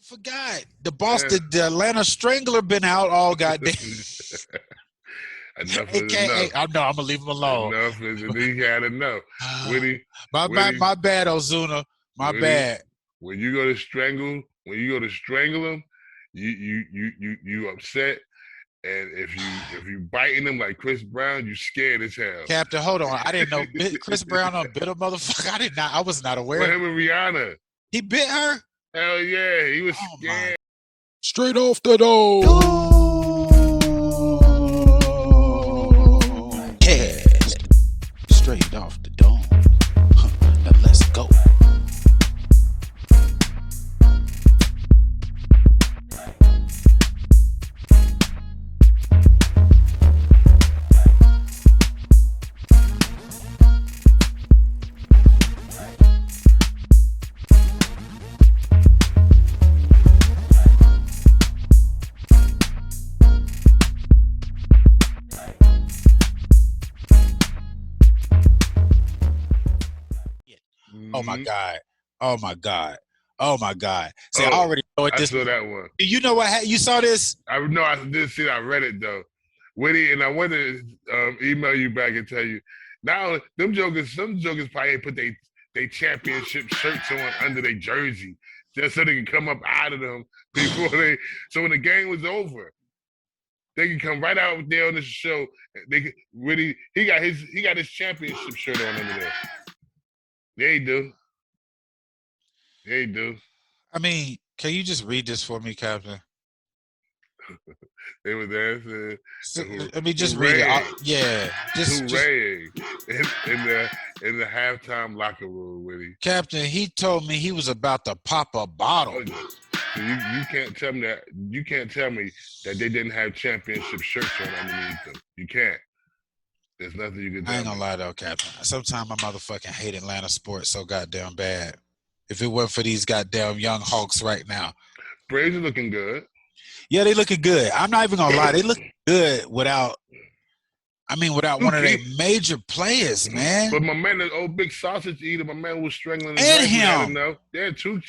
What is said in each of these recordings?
Forgot the Atlanta Strangler been out all goddamn. Enough is AKA, enough. I know I'm gonna leave him alone. Enough is he had enough. Whitty, my bad, Ozuna. My bad. When you go to strangle him, you upset. And if you biting him like Chris Brown, you scared as hell. Captain, hold on. I didn't know Chris Brown a bitter motherfucker. I was not aware. Well, him and Rihanna. He bit her? Hell yeah, he was scared. Straight off the dome. Yeah. Straight off the dome. Now let's go. Oh my God. Oh my God. Oh my God. See, I already know what this I saw that one. You know what? You saw this? I didn't see it. I read it though. Whitty, and I want to email you back and tell you. Now, some jokers probably put they championship shirts on under their jersey just so they can come up out of them before so when the game was over, they can come right out there on the show. Whitty, he got his championship shirt on under there. Yeah, he do. Yeah, he do. I mean, can you just read this for me, Captain? They was there. Let me just read it. Yeah, just in the halftime locker room, Whitty. Captain, he told me he was about to pop a bottle. So you can't tell me that. You can't tell me that they didn't have championship shirts on underneath them. You can't. There's nothing you can do. I ain't gonna lie though, Captain. Sometimes I motherfucking hate Atlanta sports so goddamn bad. If it weren't for these goddamn young Hawks right now. Braves are looking good. Yeah, they looking good. I'm not even gonna lie. They look good without one of their major players, man. But my man, the old big sausage eater, my man was strangling and him. Yeah, two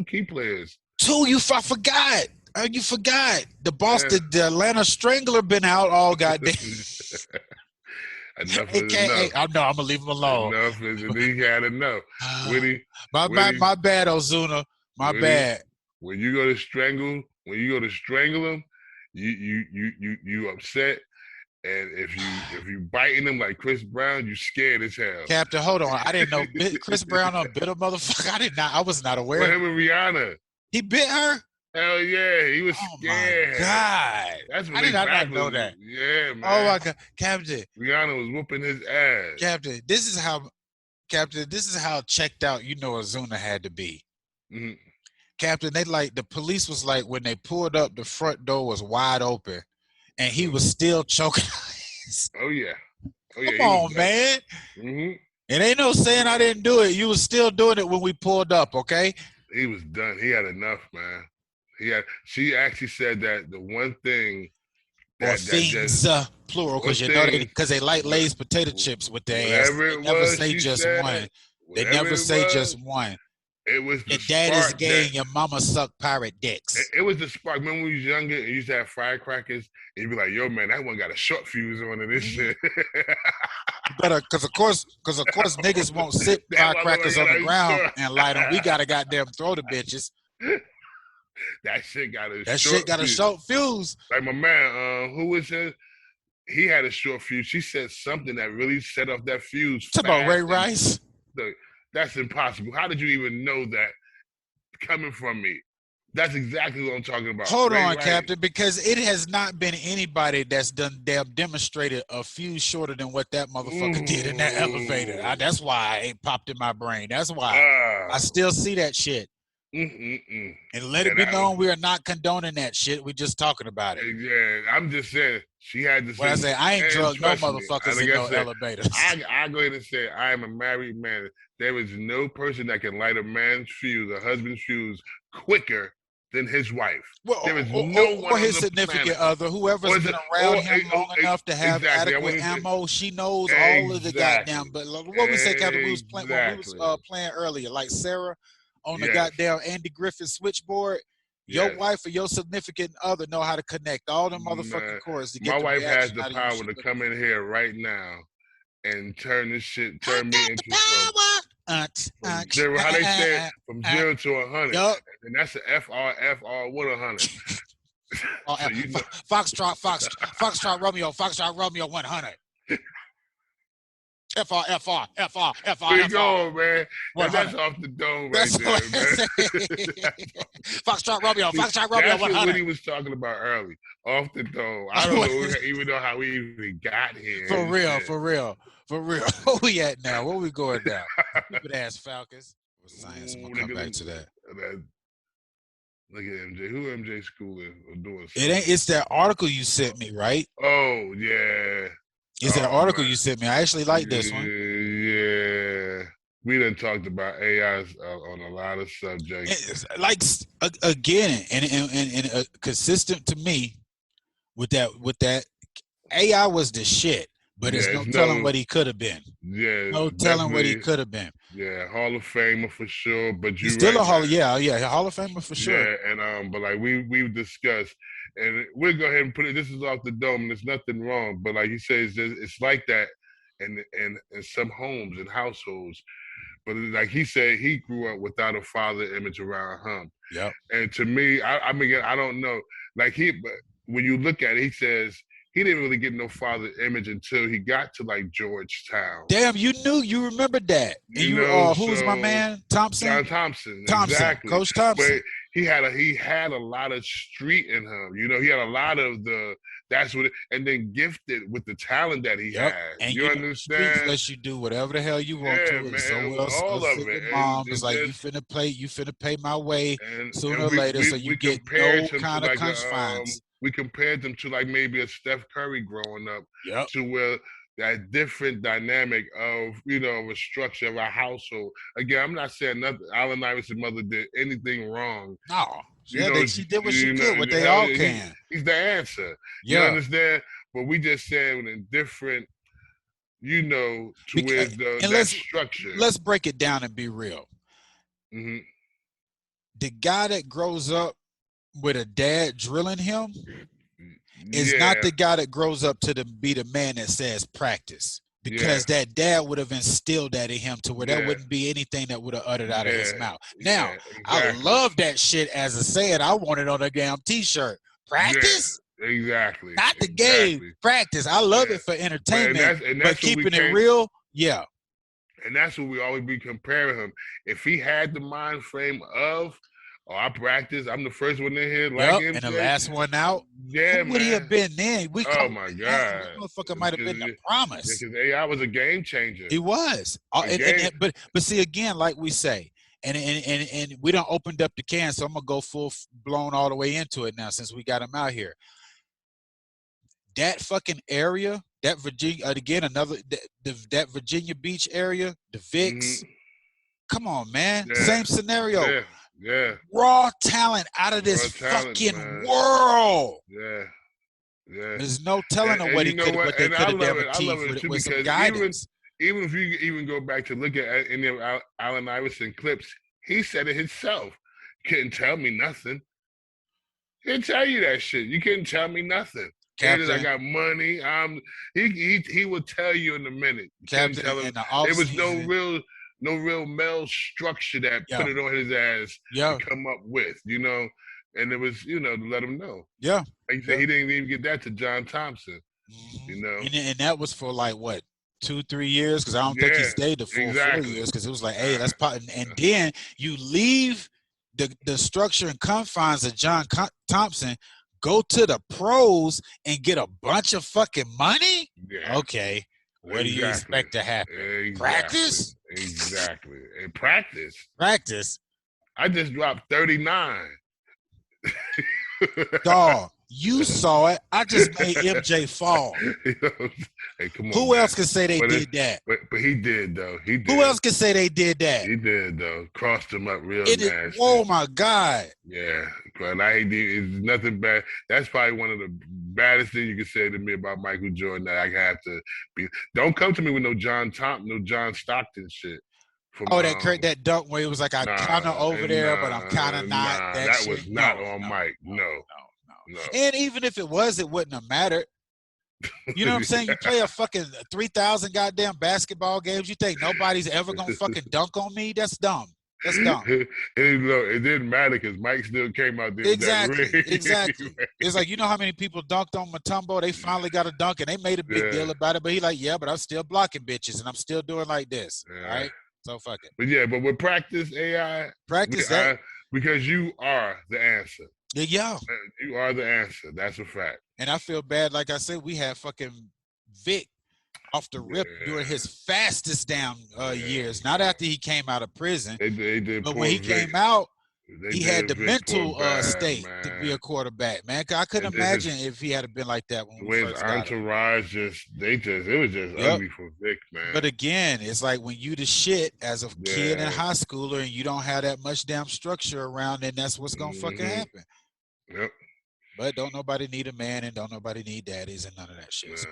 key players. I forgot. You forgot. The Atlanta Strangler been out all goddamn. Enough is enough. I know I'm gonna leave him alone. Enough is he had enough. Whitty, my bad, Ozuna. My bad. When you go to strangle him, you upset. And if you biting him like Chris Brown, you scared as hell. Captain, hold on. I didn't know Chris Brown a bitter motherfucker. I was not aware. Well, him and Rihanna. He bit her? Hell yeah, he was scared. Oh my God. That's what I did not know that. Yeah, man. Oh my God. Captain. Rihanna was whooping his ass. Captain, this is how checked out Ozuna had to be. Mm-hmm. Captain, the police was like, when they pulled up, the front door was wide open and he was still choking. Oh yeah. Come on, man. Mm-hmm. It ain't no saying I didn't do it. You was still doing it when we pulled up, okay? He was done. He had enough, man. She actually said that the one thing plural, because they like Lay's potato chips with their ass. They never say just one. They never say just one. It was the your daddy's gay and your mama suck pirate dicks. It was the spark. Remember when we was younger and you used to have firecrackers and you'd be like, yo, man, that one got a short fuse on it. This shit. Because of course, niggas won't sit firecrackers on the ground and light them. We gotta goddamn throw the bitches. That shit got a short fuse. Like my man, who was it? He had a short fuse. She said something that really set off that fuse. It's about Ray Rice. That's impossible. How did you even know that coming from me? That's exactly what I'm talking about. Hold on, Captain, because it has not been anybody that's demonstrated a fuse shorter than what that motherfucker did in that elevator. That's why it popped in my brain. That's why I still see that shit. And let it be known we are not condoning that shit. We're just talking about it. Yeah, I'm just saying she had to. What I say, I ain't drugged no motherfuckers in no elevators. I go ahead and say I am a married man. There is no person that can light a man's fuse, a husband's fuse, quicker than his wife. There is no one or his significant other, whoever's been around him long enough to have adequate ammo. She knows all of the goddamn. But what we say, Captain, we was playing earlier, like Sarah on the goddamn Andy Griffith switchboard. Your wife or your significant other know how to connect all them motherfucking cords to get my the wife has reaction the out of you. power to come in here right now and turn me into from zero. How they say it? From 0 to 100. Yep. And that's an FR with 100. So you know. Foxtrot Romeo 100. FR. Where you going, man? That's off the dome right there, man. Foxtrot Romeo 100. That's what he was talking about early. Off the dome. I don't even know how we even got here. For real. Where we at now? Where we going now? Stupid ass Falcons. Science. I'm gonna come back to that. Look at MJ. Who MJ schooling or doing something? It ain't. It's that article you sent me, right? Oh yeah. It's that article you sent me. I actually like this one. Yeah. We done talked about AI on a lot of subjects. It's like again, and consistent to me with that AI was the shit. But there's no telling what he could have been. Yeah. No telling what he could have been. Yeah, Hall of Famer for sure. But he's still a Hall of Famer for sure. Yeah, and but like we've discussed, and we'll go ahead and put it. This is off the dome, and there's nothing wrong. But like he says, it's like that, in some homes and households. But like he said, he grew up without a father image around him. Yep. And to me, I mean, I don't know. Like when you look at it, he says he didn't really get no father image until he got to like Georgetown. Damn, you remembered that. And who was my man? Thompson? John Thompson. Exactly. Coach Thompson. But he had a lot of street in him. He had a lot of and then gifted with the talent that he had. And you understand? Streets lets you do whatever the hell you want to. Man, so all of it. Mom was like, you finna pay my way sooner or later, so you get no kind of confines. We compared them to like maybe a Steph Curry growing up to where that different dynamic of, a structure of a household. Again, I'm not saying nothing. Allen Iverson's mother did anything wrong. No. She did what she could, what they all can. He's the answer. You understand? But we just said in different, to where that structure. Let's break it down and be real. Mm-hmm. The guy that grows up with a dad drilling him is not the guy that grows up to be the man that says practice, because that dad would have instilled that in him to where there wouldn't be anything that would have uttered out of his mouth. Now, exactly. I love that shit as a saying. I want it on a damn t-shirt. Practice? Yeah, exactly. Not the game. Practice. I love it for entertainment, but keeping it real, And that's what we always be comparing him. If he had the mind frame of, I practice. I'm the first one in here. And the last one out. Yeah, who would he have been then? My God. That motherfucker might have been the promise. Because AI was a game changer. He was. But see, again, like we say, and we done opened up the can, so I'm going to go full blown all the way into it now since we got him out here. That fucking area, that Virginia, again, that Virginia Beach area, the Vicks. Come on, man. Same scenario. Yeah. Raw talent out of this fucking world. Yeah. There's no telling what they could have achieved with some guidance. Even if you even go back to look at any of Allen Iverson clips, he said it himself. Couldn't tell me nothing. He didn't tell you that shit. You couldn't tell me nothing. Captain, I got money. He will tell you in a minute. Captain, there was no real male structure that put it on his ass to come up with, and it was, to let him know. Yeah. Like he didn't even get that to John Thompson, And that was for like, what, 2-3 years? Because I don't think he stayed the full 4 years, because it was like, hey, let's pop. And then you leave the structure and confines of John Thompson, go to the pros and get a bunch of fucking money? Yeah. Okay. What do you expect to happen? Exactly. Practice? Exactly. And practice. I just dropped 39. Dog, you saw it. I just made MJ fall. Hey, come on. Who else can say they did that? But he did, though. He did. Who else can say they did that? He did, though. Crossed him up real nasty. Oh, my God. Yeah. But it's nothing bad. That's probably one of the baddest things you can say to me about Michael Jordan, that I have to be. Don't come to me with no John Stockton shit. From that dunk where it was like I kind of over there, but I'm kind of not. That shit. Was not on Mike. No. And even if it was, it wouldn't have mattered. You know what I'm saying? You play a fucking 3,000 goddamn basketball games. You think nobody's ever gonna fucking dunk on me? That's dumb. That's dumb. It didn't matter because Mike still came out there. Exactly. It's like, you know how many people dunked on Mutombo? They finally got a dunk and they made a big deal about it. But he like, yeah, but I'm still blocking bitches and I'm still doing like this. All right. So fuck it. But with practice AI, that because you are the answer. Yeah. You are the answer. That's a fact. And I feel bad. Like I said, we had fucking Vic off the rip during his fastest damn years. Not after he came out of prison. They did. But when he came out, he had the mental state to be a quarterback, man. I couldn't imagine if he had been like that when we first got entourage it was just ugly for Vic, man. But again, it's like when you the shit as a kid in high schooler and you don't have that much damn structure around, and that's what's gonna fucking happen. Yep. But don't nobody need a man and don't nobody need daddies and none of that shit. So